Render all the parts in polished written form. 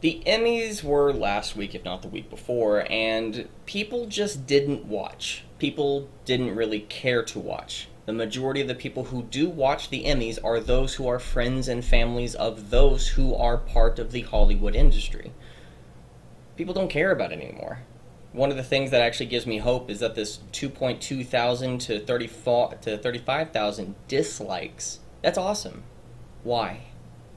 The Emmys were last week, if not the week before, and people just didn't watch. People didn't really care to watch. The majority of the people who do watch the Emmys are those who are friends and families of those who are part of the Hollywood industry. People don't care about it anymore. One of the things that actually gives me hope is that this 2.2 thousand to 35,000 dislikes, that's awesome. Why?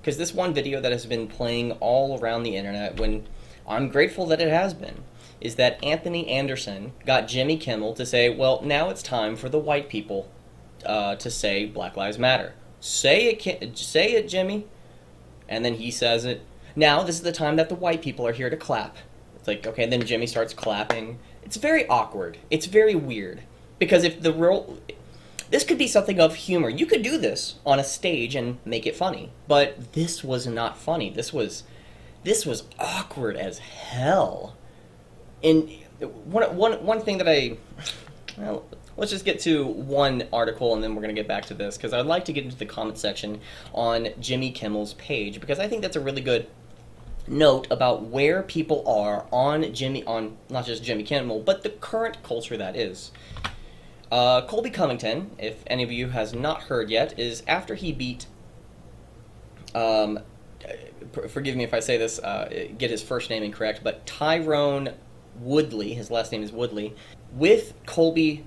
Because this one video that has been playing all around the internet, when I'm grateful that it has been, is that Anthony Anderson got Jimmy Kimmel to say, well, now it's time for the white people to say Black Lives Matter. Say it, Jimmy. And then he says it. Now this is the time that the white people are here to clap. It's like, okay, then Jimmy starts clapping. It's very awkward. It's very weird. Because if the real... This could be something of humor. You could do this on a stage and make it funny. But this was not funny. This was awkward as hell. And one thing that well, let's just get to one article and then we're going to get back to this, because I'd like to get into the comment section on Jimmy Kimmel's page, because I think that's a really good note about where people are on not just Jimmy Kimmel, but the current culture that is. Colby Covington, if any of you has not heard yet, is after he beat, forgive me if I say this, get his first name incorrect, but Tyrone Woodley, his last name is Woodley, with Colby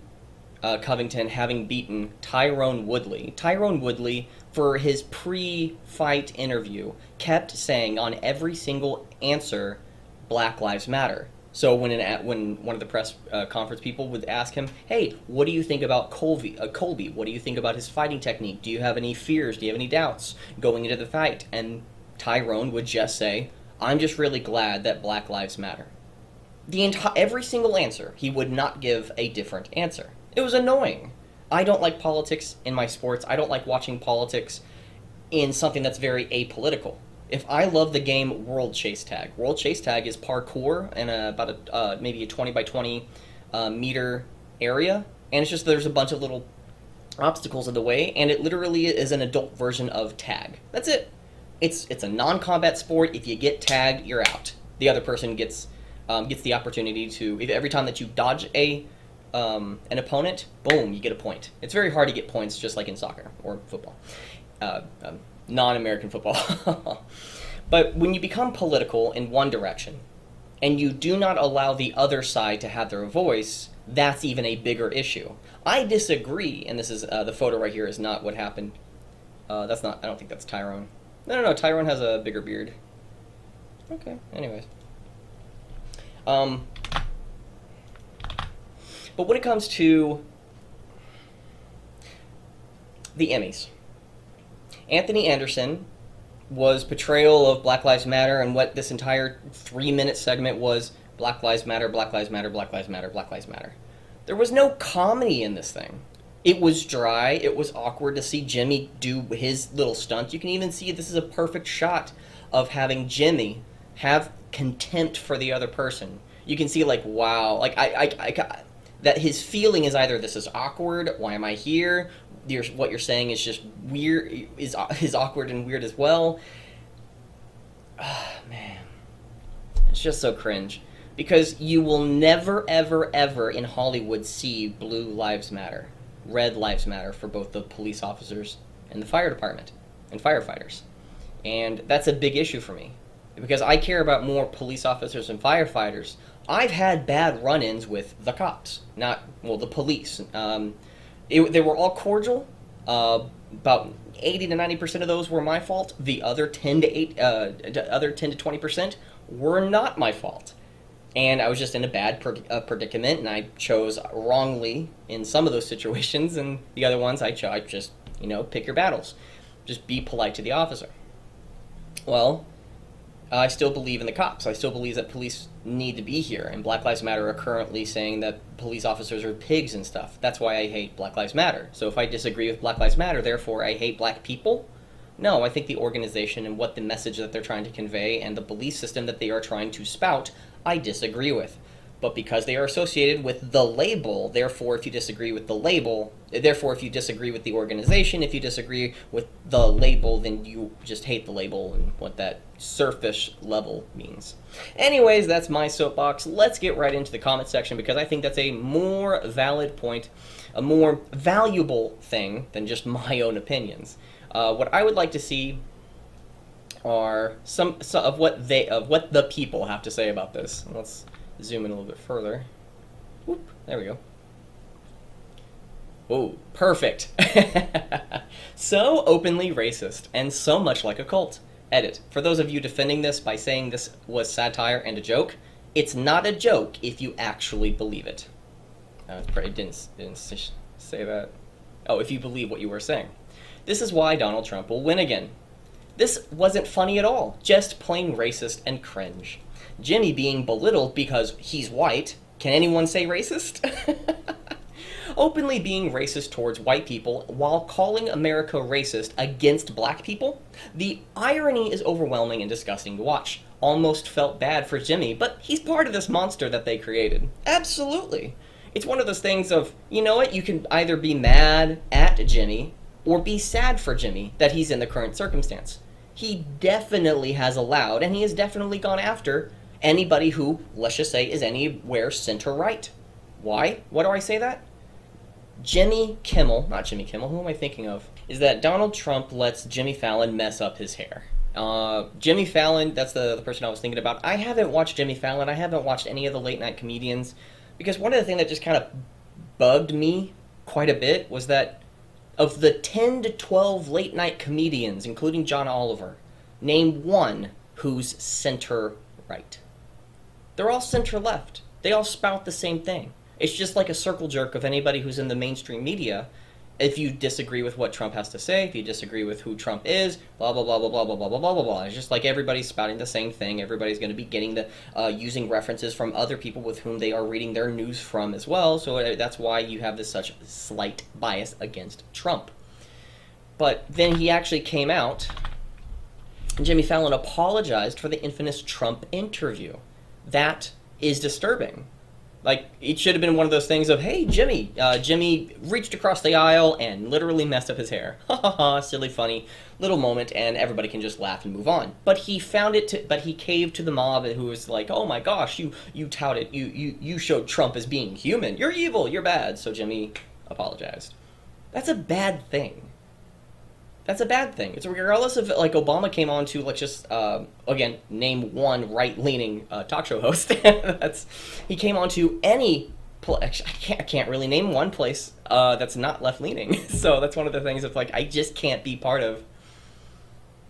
Covington having beaten Tyrone Woodley, for his pre-fight interview, kept saying on every single answer, Black Lives Matter. So when one of the press conference people would ask him, hey, what do you think about Colby? What do you think about his fighting technique? Do you have any fears? Do you have any doubts going into the fight? And Tyrone would just say, I'm just really glad that Black Lives Matter. Every single answer, he would not give a different answer. It was annoying. I don't like politics in my sports. I don't like watching politics in something that's very apolitical. If I love the game World Chase Tag is parkour in about maybe a 20 by 20 meter area, and it's just there's a bunch of little obstacles in the way, and it literally is an adult version of tag. That's it. It's a non-combat sport. If you get tagged, you're out. The other person gets the opportunity to, every time that you dodge an opponent, boom, you get a point. It's very hard to get points, just like in soccer or football. Non-American football. But when you become political in one direction, and you do not allow the other side to have their voice, that's even a bigger issue. I disagree, and this is, the photo right here is not what happened. That's not, I don't think that's Tyrone. No, Tyrone has a bigger beard. Okay, anyways. But when it comes to the Emmys, Anthony Anderson was portrayal of Black Lives Matter, and what this entire 3-minute segment was Black Lives Matter, Black Lives Matter, Black Lives Matter, Black Lives Matter. There was no comedy in this thing. It was dry. It was awkward to see Jimmy do his little stunt. You can even see this is a perfect shot of having Jimmy have contempt for the other person. You can see, like, wow, like, that his feeling is either this is awkward, why am I here? What you're saying is just weird, is awkward and weird as well. Man. It's just so cringe. Because you will never, ever, ever in Hollywood see Blue Lives Matter, Red Lives Matter for both the police officers and the fire department and firefighters. And that's a big issue for me. Because I care about more police officers and firefighters. I've had bad run-ins with the cops, the police. They were all cordial. About 80 to 90% of those were my fault. The other 10 to 20% were not my fault. And I was just in a bad predicament, and I chose wrongly in some of those situations, and the other ones I just, pick your battles. Just be polite to the officer. Well, I still believe in the cops. I still believe that police need to be here, and Black Lives Matter are currently saying that police officers are pigs and stuff. That's why I hate Black Lives Matter. So if I disagree with Black Lives Matter, therefore I hate black people? No, I think the organization and what the message that they're trying to convey and the belief system that they are trying to spout, I disagree with. But because they are associated with the label, therefore, if you disagree with the label, therefore, if you disagree with the organization, if you disagree with the label, then you just hate the label and what that surface level means. Anyways, that's my soapbox. Let's get right into the comment section because I think that's a more valid point, a more valuable thing than just my own opinions. What I would like to see are some of what the people have to say about this. Let's zoom in a little bit further. Whoop, there we go. Oh, perfect. So openly racist and so much like a cult. Edit. For those of you defending this by saying this was satire and a joke, it's not a joke if you actually believe it. It didn't say that. Oh, if you believe what you were saying. This is why Donald Trump will win again. This wasn't funny at all, just plain racist and cringe. Jimmy being belittled because he's white. Can anyone say racist? Openly being racist towards white people while calling America racist against black people? The irony is overwhelming and disgusting to watch. Almost felt bad for Jimmy, but he's part of this monster that they created. Absolutely. It's one of those things of, you know what, you can either be mad at Jimmy or be sad for Jimmy that he's in the current circumstance. He definitely has allowed, and he has definitely gone after anybody who, let's just say, is anywhere center-right. Why? Why do I say that? Jimmy Kimmel, not Jimmy Kimmel, who am I thinking of? Is that Donald Trump lets Jimmy Fallon mess up his hair. Jimmy Fallon, that's the person I was thinking about. I haven't watched Jimmy Fallon. I haven't watched any of the late-night comedians. Because one of the things that just kind of bugged me quite a bit was that of the 10 to 12 late-night comedians, including John Oliver, name one who's center-right. They're all center-left. They all spout the same thing. It's just like a circle jerk of anybody who's in the mainstream media. If you disagree with what Trump has to say, if you disagree with who Trump is, blah, blah, blah, blah, blah, blah, blah, blah, blah, blah, blah. It's just like everybody's spouting the same thing. Everybody's going to be getting the using references from other people with whom they are reading their news from as well. So that's why you have this such slight bias against Trump. But then he actually came out, and Jimmy Fallon apologized for the infamous Trump interview. That is disturbing. Like, it should have been one of those things of, hey, Jimmy reached across the aisle and literally messed up his hair. Ha ha ha, silly, funny little moment, and everybody can just laugh and move on. But he caved to the mob who was like, oh my gosh, you touted, you showed Trump as being human. You're evil, you're bad. So Jimmy apologized. That's a bad thing. That's a bad thing. It's regardless of, like, Obama came on to, let's just, again, name one right-leaning talk show host. He came on to any, I can't really name one place that's not left-leaning. So that's one of the things of, like, I just can't be part of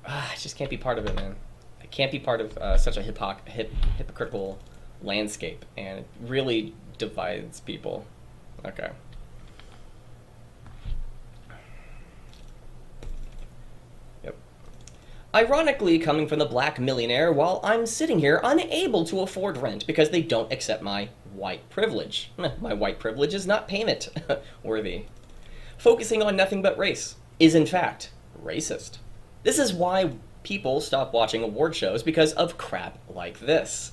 it, man. I can't be part of such a hypocritical landscape, and it really divides people. Okay. Ironically, coming from the black millionaire while I'm sitting here unable to afford rent because they don't accept my white privilege. My white privilege is not payment worthy. Focusing on nothing but race is in fact racist. This is why people stop watching award shows because of crap like this.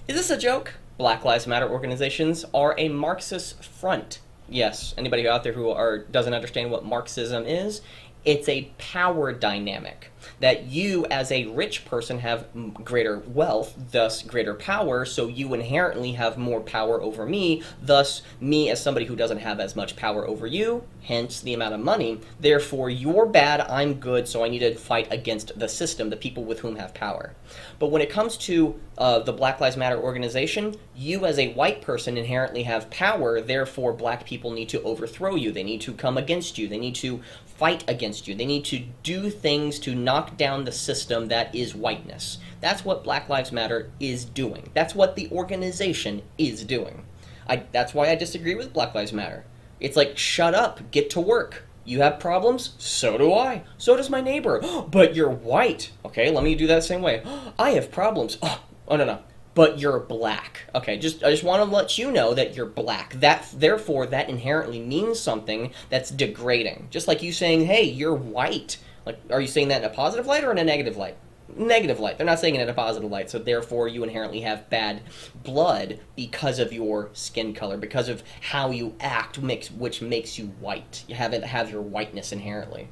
Is this a joke? Black Lives Matter organizations are a Marxist front. Yes, anybody out there who doesn't understand what Marxism is, it's a power dynamic that you as a rich person have greater wealth, thus greater power, so you inherently have more power over me, thus me as somebody who doesn't have as much power over you, hence the amount of money, therefore you're bad, I'm good, so I need to fight against the system, the people with whom have power. But when it comes to the Black Lives Matter organization, you as a white person inherently have power, therefore black people need to overthrow you, they need to come against you, they need to fight against you. They need to do things to knock down the system that is whiteness. That's what Black Lives Matter is doing. That's what the organization is doing. That's why I disagree with Black Lives Matter. It's like, shut up, get to work. You have problems? So do I. So does my neighbor. But you're white. Okay, let me do that the same way. I have problems. Oh, no. But you're black. Okay, I just want to let you know that you're black. Therefore, that inherently means something that's degrading. Just like you saying, hey, you're white. Like, are you saying that in a positive light or in a negative light? negative light. They're not saying it in a positive light, so therefore you inherently have bad blood because of your skin color, because of how you act, which makes you white. You have your whiteness inherently.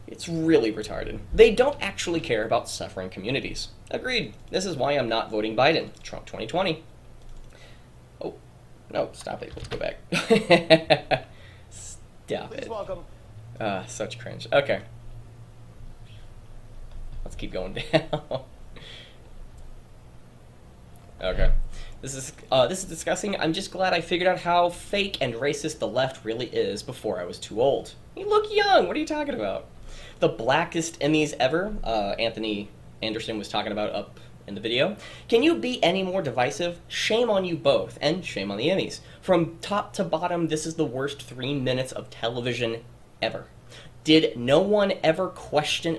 It's really retarded. They don't actually care about suffering communities. Agreed. This is why I'm not voting Biden. Trump 2020. Oh, no, stop it. Let's go back. Stop it. Welcome. Such cringe. Okay. Let's keep going down. Okay. This is disgusting. I'm just glad I figured out how fake and racist the left really is before I was too old. You look young. What are you talking about? The blackest Emmys ever, Anthony Anderson was talking about up in the video. Can you be any more divisive? Shame on you both, and shame on the Emmys. From top to bottom, this is the worst 3 minutes of television ever. Did no one ever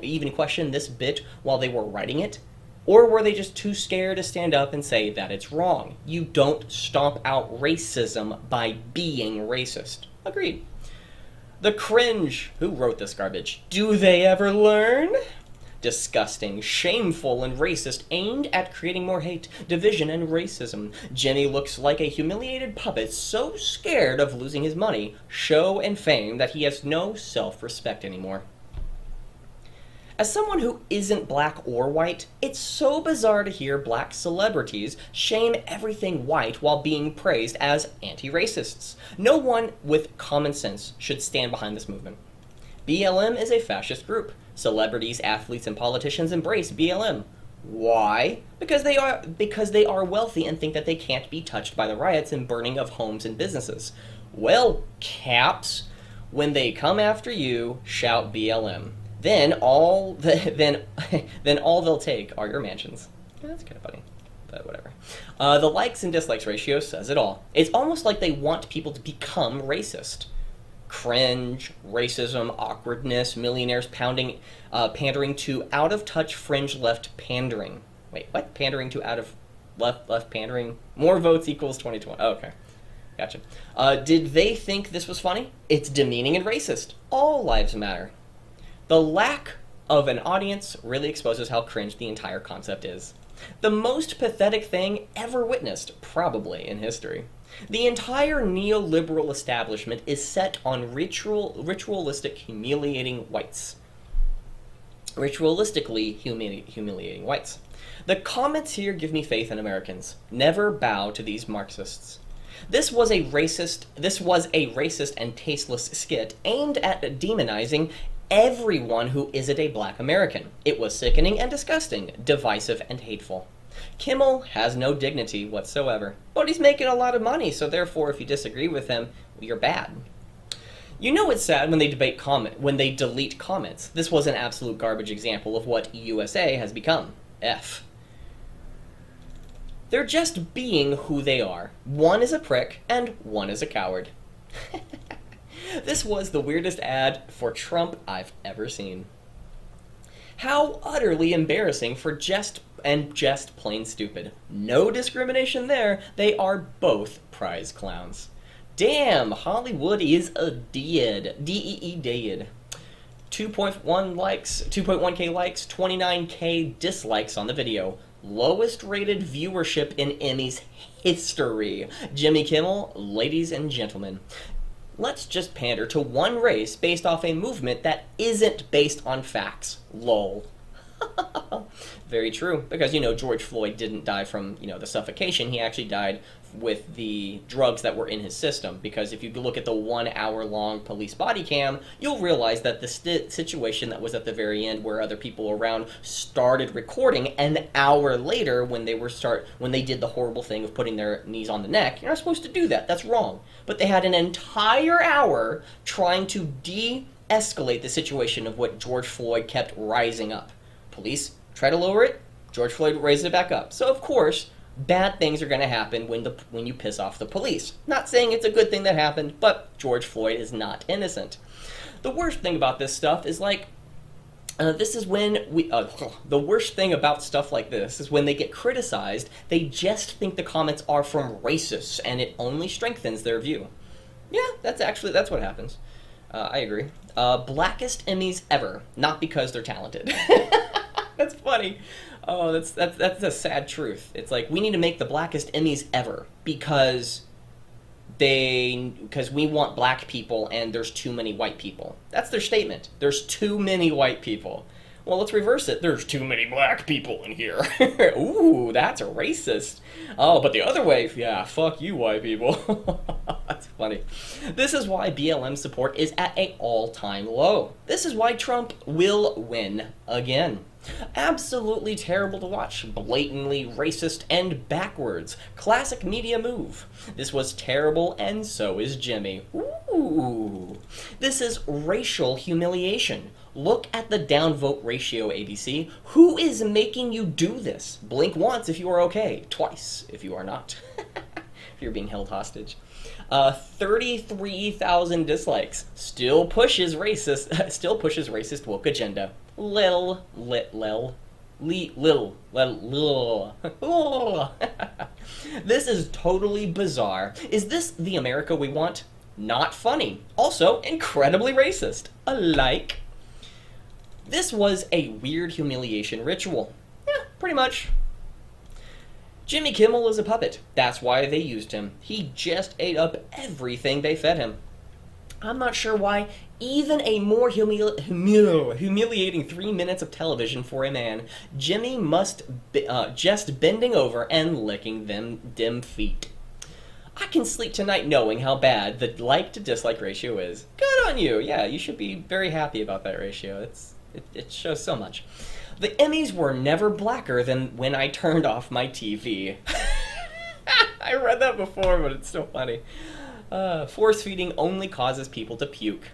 even question this bit while they were writing it? Or were they just too scared to stand up and say that it's wrong? You don't stomp out racism by being racist. Agreed. The cringe. Who wrote this garbage? Do they ever learn? Disgusting, shameful, and racist, aimed at creating more hate, division, and racism. Jimmy looks like a humiliated puppet so scared of losing his money, show, and fame that he has no self-respect anymore. As someone who isn't black or white, it's so bizarre to hear black celebrities shame everything white while being praised as anti-racists. No one with common sense should stand behind this movement. BLM is a fascist group. Celebrities, athletes, and politicians embrace BLM. Why? Because they are wealthy and think that they can't be touched by the riots and burning of homes and businesses. Well, caps, when they come after you, shout BLM. Then all they'll take are your mansions. Yeah, that's kind of funny, but whatever. The likes and dislikes ratio says it all. It's almost like they want people to become racist. Cringe, racism, awkwardness, millionaires pandering to out-of-touch fringe left pandering. Wait, what? Pandering to out-of-left pandering? More votes equals 2020. Oh, okay. Gotcha. Did they think this was funny? It's demeaning and racist. All lives matter. The lack of an audience really exposes how cringe the entire concept is. The most pathetic thing ever witnessed, probably, in history. The entire neoliberal establishment is set on ritualistic humiliating whites. Ritualistically humiliating whites. The comments here give me faith in Americans. Never bow to these Marxists. This was a racist and tasteless skit aimed at demonizing everyone who isn't a black American. It was sickening and disgusting, divisive and hateful. Kimmel has no dignity whatsoever, but he's making a lot of money, so therefore if you disagree with him, you're bad. You know it's sad when they delete comments. This was an absolute garbage example of what USA has become. F. They're just being who they are. One is a prick, and one is a coward. This was the weirdest ad for Trump I've ever seen. How utterly embarrassing for just plain stupid. No discrimination there. They are both prize clowns. Damn, Hollywood is a dead. D-E-E dead. 2.1 likes, 2.1k likes, 29k dislikes on the video. Lowest rated viewership in Emmys history. Jimmy Kimmel, ladies and gentlemen. Let's just pander to one race based off a movement that isn't based on facts. Lol. Very true, because, George Floyd didn't die from, the suffocation. He actually died with the drugs that were in his system, because if you look at the 1 hour long police body cam, you'll realize that the situation that was at the very end where other people around started recording an hour later when they did the horrible thing of putting their knees on the neck. You're not supposed to do that. That's wrong. But they had an entire hour trying to de-escalate the situation of what George Floyd kept rising up. Police try to lower it, George Floyd raises it back up. So of course, bad things are going to happen when you piss off the police. Not saying it's a good thing that happened, but George Floyd is not innocent. The worst thing about this stuff is the worst thing about stuff like this is when they get criticized, they just think the comments are from racists, and it only strengthens their view. Yeah, that's what happens. I agree. Blackest Emmys ever, not because they're talented. That's funny. Oh, that's a sad truth. It's like we need to make the blackest Emmys ever because we want black people and there's too many white people. That's their statement. There's too many white people. Well, let's reverse it. There's too many black people in here. Ooh, that's racist. Oh, but the other way, yeah, fuck you, white people. That's funny. This is why BLM support is at an all-time low. This is why Trump will win again. Absolutely terrible to watch. Blatantly racist and backwards. Classic media move. This was terrible, and so is Jimmy. Ooh. This is racial humiliation. Look at the downvote ratio, ABC. Who is making you do this? Blink once if you are okay. Twice if you are not. If you're being held hostage. 33,000 dislikes. Still pushes racist woke agenda. Lil. This is totally bizarre. Is this the America we want? Not funny. Also, incredibly racist. Alike. This was a weird humiliation ritual. Yeah, pretty much. Jimmy Kimmel is a puppet. That's why they used him. He just ate up everything they fed him. I'm not sure why even a more humiliating 3 minutes of television for a man, Jimmy must be just bending over and licking them dim feet. I can sleep tonight knowing how bad the like to dislike ratio is. Good on you. Yeah, you should be very happy about that ratio. It shows so much. The Emmys were never blacker than when I turned off my TV. I read that before, but it's still funny. Force feeding only causes people to puke.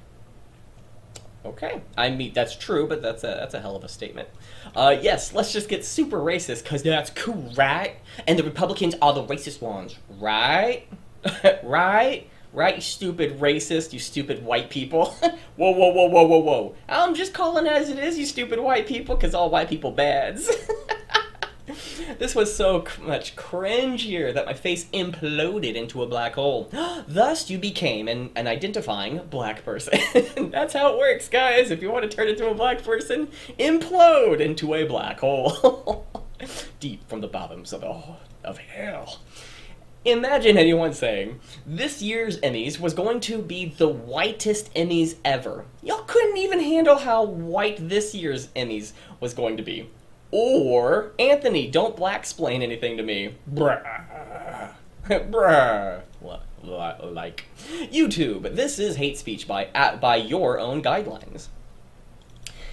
Okay, I mean that's true, but that's a hell of a statement. Yes, let's just get super racist because that's cool, right? And the Republicans are the racist ones, right? Right, you stupid racist, you stupid white people. Whoa. I'm just calling it as it is, you stupid white people, because all white people bads. This was so much cringier that my face imploded into a black hole. Thus, you became an identifying black person. That's how it works, guys. If you want to turn into a black person, implode into a black hole. Deep from the bottoms of hell. Imagine anyone saying, this year's Emmys was going to be the whitest Emmys ever. Y'all couldn't even handle how white this year's Emmys was going to be. Or, Anthony, don't black-splain anything to me. Bruh. Like. YouTube, this is hate speech by your own guidelines.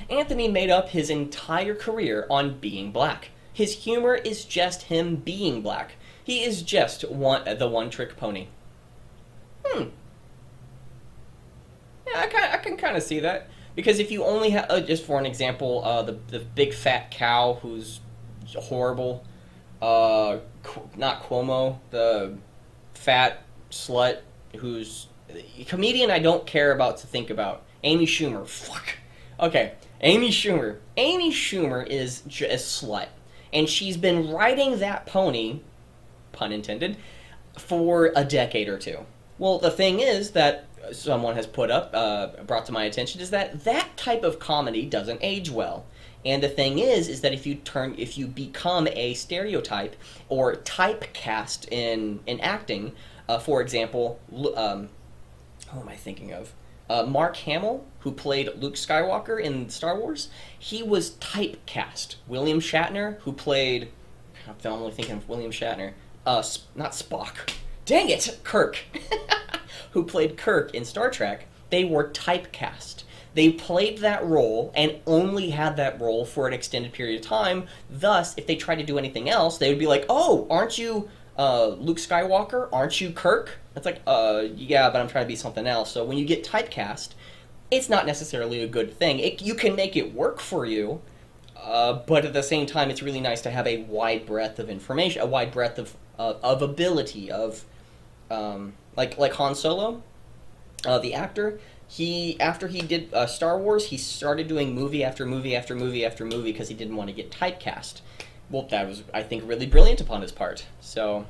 Anthony made up his entire career on being black. His humor is just him being black. He is just the one-trick pony. Yeah, I can kind of see that. Because if you only have, just for an example, the big fat cow who's horrible, not Cuomo, the fat slut who's a comedian I don't care about to think about. Amy Schumer. Fuck. Okay, Amy Schumer. Amy Schumer is a slut. And she's been riding that pony, pun intended, for a decade or two. Well, the thing is that someone has brought to my attention is that type of comedy doesn't age well. And the thing is that if you become a stereotype or typecast in acting, for example, who am I thinking of? Mark Hamill, who played Luke Skywalker in Star Wars, he was typecast. William Shatner, who played, I'm only thinking of William Shatner, not Spock. Dang it, Kirk. Who played Kirk in Star Trek, they were typecast. They played that role and only had that role for an extended period of time. Thus, if they tried to do anything else, they would be like, oh, aren't you Luke Skywalker? Aren't you Kirk? It's like, yeah, but I'm trying to be something else. So when you get typecast, it's not necessarily a good thing. You can make it work for you, but at the same time, it's really nice to have a wide breadth of information, a wide breadth of ability, like Han Solo, the actor. After he did Star Wars, he started doing movie after movie after movie after movie because he didn't want to get typecast. Well, that was, I think, really brilliant upon his part. So,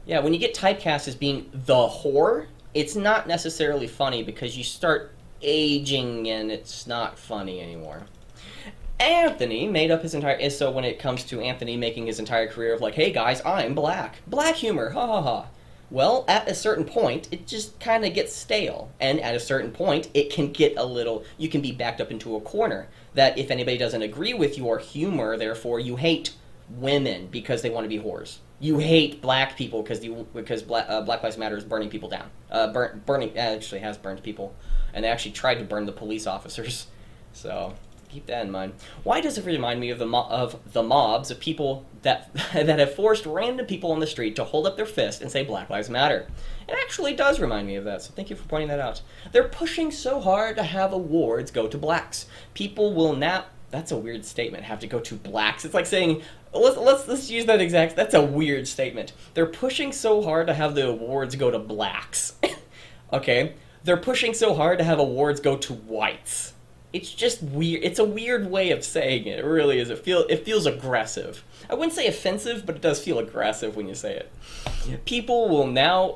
yeah, when you get typecast as being the whore, it's not necessarily funny because you start aging and it's not funny anymore. Anthony made up his entire... So when it comes to Anthony making his entire career of like, hey guys, I'm black. Black humor, ha ha ha. Well, at a certain point, it just kind of gets stale. And at a certain point, it can get a little... You can be backed up into a corner. That if anybody doesn't agree with your humor, therefore you hate women because they want to be whores. You hate black people because Black Lives Matter is burning people down. Burning actually has burned people. And they actually tried to burn the police officers. So... keep that in mind. Why does it remind me of the mobs of people that that have forced random people on the street to hold up their fist and say Black Lives Matter? It actually does remind me of that, so thank you for pointing that out. They're pushing so hard to have awards go to blacks. People will now... That's a weird statement, have to go to blacks. It's like saying, let's use that exact... That's a weird statement. They're pushing so hard to have the awards go to blacks. Okay? They're pushing so hard to have awards go to whites. It's just weird. It's a weird way of saying it. It really is. It feels aggressive. I wouldn't say offensive, but it does feel aggressive when you say it. People will now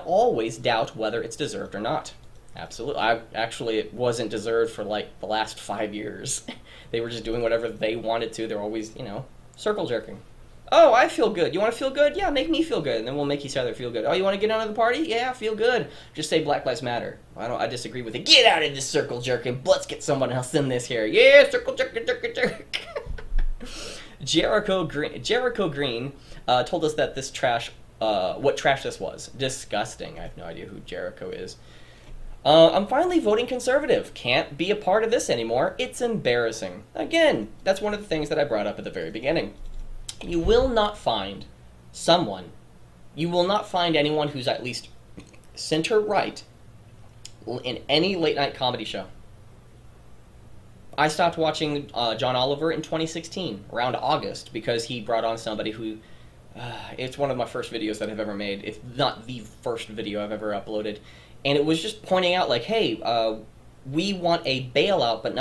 always doubt whether it's deserved or not. Absolutely. It wasn't deserved for like the last 5 years. They were just doing whatever they wanted to. They're always, circle jerking. Oh, I feel good. You want to feel good? Yeah, make me feel good, and then we'll make each other feel good. Oh, you want to get out of the party? Yeah, feel good. Just say Black Lives Matter. I disagree with it. Get out of this circle jerking. Let's get someone else in this here. Yeah, circle jerk. Jericho Green told us that this trash, what trash this was. Disgusting. I have no idea who Jericho is. I'm finally voting conservative. Can't be a part of this anymore. It's embarrassing. Again, that's one of the things that I brought up at the very beginning. You will not find anyone who's at least center-right in any late-night comedy show. I stopped watching John Oliver in 2016, around August, because he brought on somebody who... it's one of my first videos that I've ever made, if not the first video I've ever uploaded. And it was just pointing out, like, hey, we want a bailout, but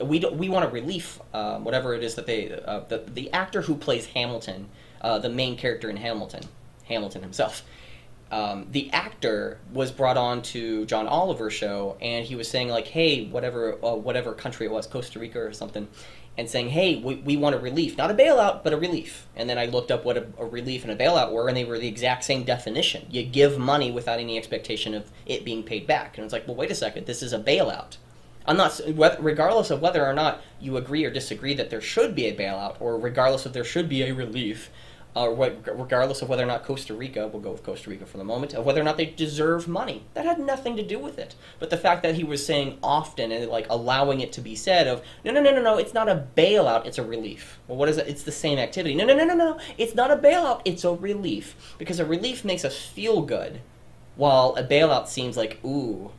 we want a relief, whatever it is that the actor who plays Hamilton, the main character in Hamilton himself, the actor was brought on to John Oliver's show, and he was saying like, hey, whatever country it was, Costa Rica or something, and saying, hey, we want a relief, not a bailout, but a relief. And then I looked up what a relief and a bailout were, and they were the exact same definition. You give money without any expectation of it being paid back. And it's like, well, wait a second, this is a bailout. Regardless of whether or not you agree or disagree that there should be a bailout, or regardless if there should be a relief, regardless of whether or not Costa Rica, we'll go with Costa Rica for the moment, of whether or not they deserve money. That had nothing to do with it. But the fact that he was saying often and like allowing it to be said of, no, it's not a bailout, it's a relief. Well, what is it? It's the same activity. No, it's not a bailout, it's a relief. Because a relief makes us feel good, while a bailout seems like, ooh.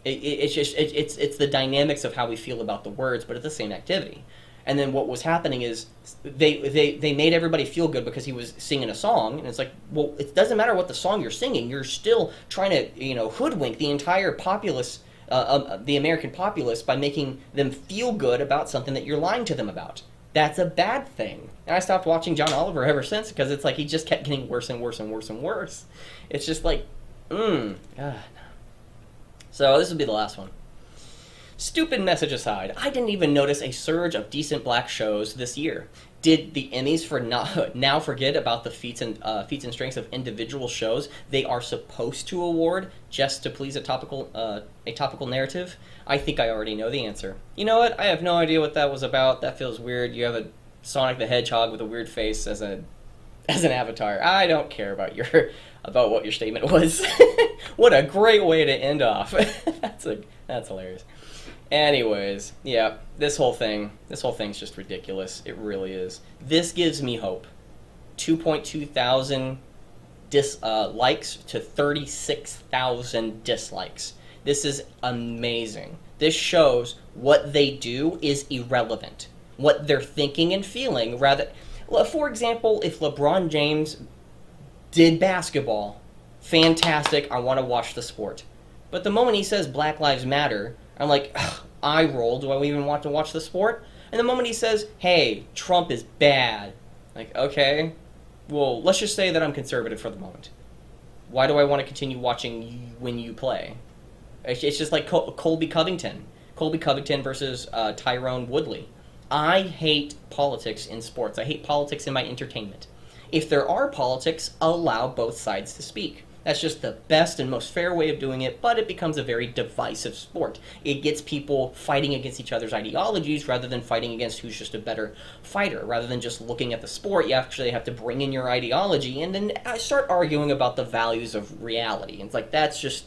It's the dynamics of how we feel about the words, but it's the same activity. And then what was happening is they made everybody feel good because he was singing a song, and it's like, well, it doesn't matter what the song you're singing. You're still trying to hoodwink the entire populace, the American populace, by making them feel good about something that you're lying to them about. That's a bad thing. And I stopped watching John Oliver ever since because it's like he just kept getting worse and worse and worse and worse. It's just like, So this will be the last one. Stupid message aside, I didn't even notice a surge of decent black shows this year. Did the Emmys now forget about the feats and strengths of individual shows they are supposed to award just to please a topical narrative? I think I already know the answer. You know what? I have no idea what that was about. That feels weird. You have a Sonic the Hedgehog with a weird face as an avatar. I don't care about what your statement was. What a great way to end off. That's hilarious. Anyways, yeah, this whole thing's just ridiculous. It really is. This gives me hope. 2.2 thousand likes to 36,000 dislikes. This is amazing. This shows what they do is irrelevant. What they're thinking and feeling, rather... For example, if LeBron James did basketball, fantastic, I want to watch the sport. But the moment he says Black Lives Matter... I'm like, eye roll, do I even want to watch the sport? And the moment he says, hey, Trump is bad, like, okay, well, let's just say that I'm conservative for the moment. Why do I want to continue watching you when you play? It's just like Colby Covington. Colby Covington versus Tyrone Woodley. I hate politics in sports. I hate politics in my entertainment. If there are politics, allow both sides to speak. That's just the best and most fair way of doing it, but it becomes a very divisive sport. It gets people fighting against each other's ideologies rather than fighting against who's just a better fighter. Rather than just looking at the sport, you actually have to bring in your ideology and then start arguing about the values of reality. And it's like, that's just,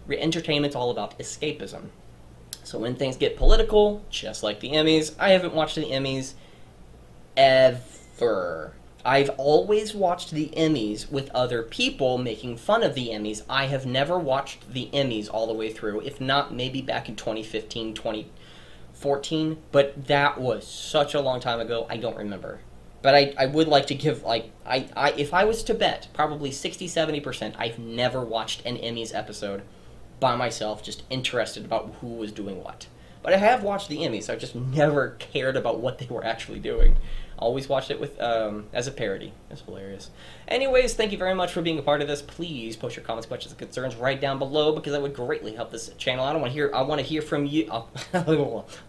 entertainment's all about escapism. So when things get political, just like the Emmys, I haven't watched the Emmys ever. I've always watched the Emmys with other people making fun of the Emmys. I have never watched the Emmys all the way through, if not maybe back in 2015, 2014, but that was such a long time ago, I don't remember. But I would like to give, if I was to bet, probably 60-70%, I've never watched an Emmys episode by myself, just interested about who was doing what. But I have watched the Emmys, I've just never cared about what they were actually doing. Always watched it with as a parody. It's hilarious. Anyways, thank you very much for being a part of this. Please post your comments, questions, and concerns right down below because that would greatly help this channel. I want to hear from you.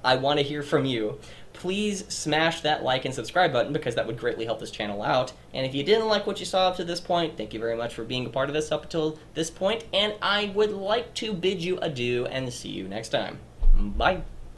I want to hear from you. Please smash that like and subscribe button because that would greatly help this channel out. And if you didn't like what you saw up to this point, thank you very much for being a part of this up until this point. And I would like to bid you adieu and see you next time. Bye.